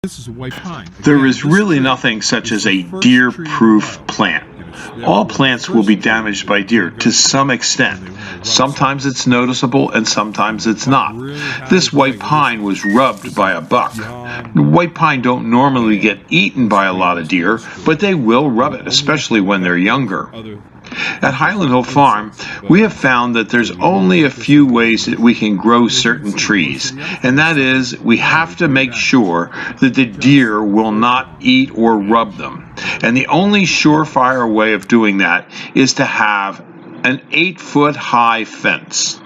This is a white pine. There is really nothing such as a deer-proof plant. All plants will be damaged by deer to some extent. Sometimes it's noticeable and sometimes it's not. This white pine was rubbed by a buck. White pine don't normally get eaten by a lot of deer, but they will rub it, especially when they're younger. At Highland Hill Farm, we have found that there's only a few ways that we can grow certain trees, and that is we have to make sure that the deer will not eat or rub them. And the only surefire way of doing that is to have an 8-foot high fence.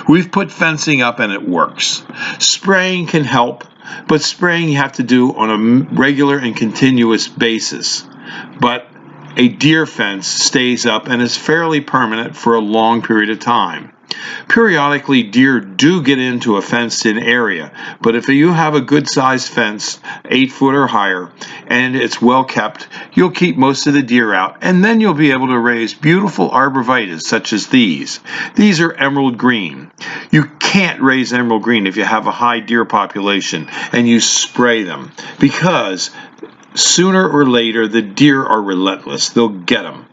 We've put fencing up and it works. Spraying can help, but spraying you have to do on a regular and continuous basis. But a deer fence stays up and is fairly permanent for a long period of time. Periodically, deer do get into a fenced-in area, but if you have a good-sized fence, 8 foot or higher, and it's well kept, you'll keep most of the deer out, and then you'll be able to raise beautiful arborvitaes such as these. These are emerald green. You can't raise emerald green if you have a high deer population and you spray them, because sooner or later the deer are relentless. They'll get them.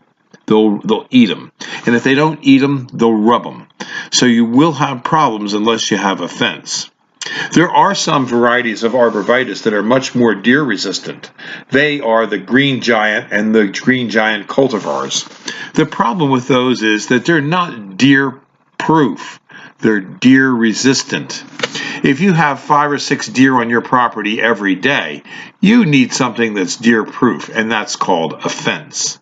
They'll eat them. And if they don't eat them, they'll rub them. So you will have problems unless you have a fence. There are some varieties of arborvitaes that are much more deer resistant. They are the green giant and the green giant cultivars. The problem with those is that they're not deer proof. They're deer resistant. If you have 5 or 6 deer on your property every day, you need something that's deer proof, and that's called a fence.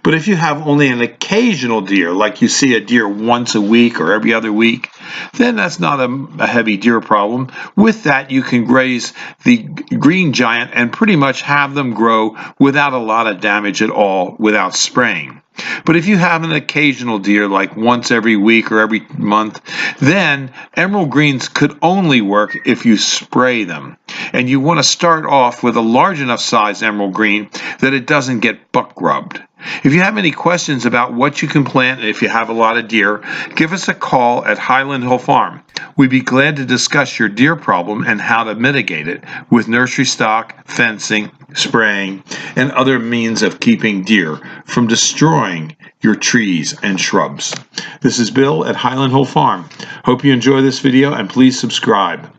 But if you have only an occasional deer, like you see a deer once a week or every other week, then that's not a heavy deer problem. With that, you can graze the green giant and pretty much have them grow without a lot of damage at all without spraying. But if you have an occasional deer, like once every week or every month, then emerald greens could only work if you spray them. And you want to start off with a large enough size emerald green that it doesn't get buck rubbed. If you have any questions about what you can plant, and if you have a lot of deer, give us a call at Highland Hill Farm. We'd be glad to discuss your deer problem and how to mitigate it with nursery stock, fencing, spraying, and other means of keeping deer from destroying your trees and shrubs. This is Bill at Highland Hill Farm. Hope you enjoy this video and please subscribe.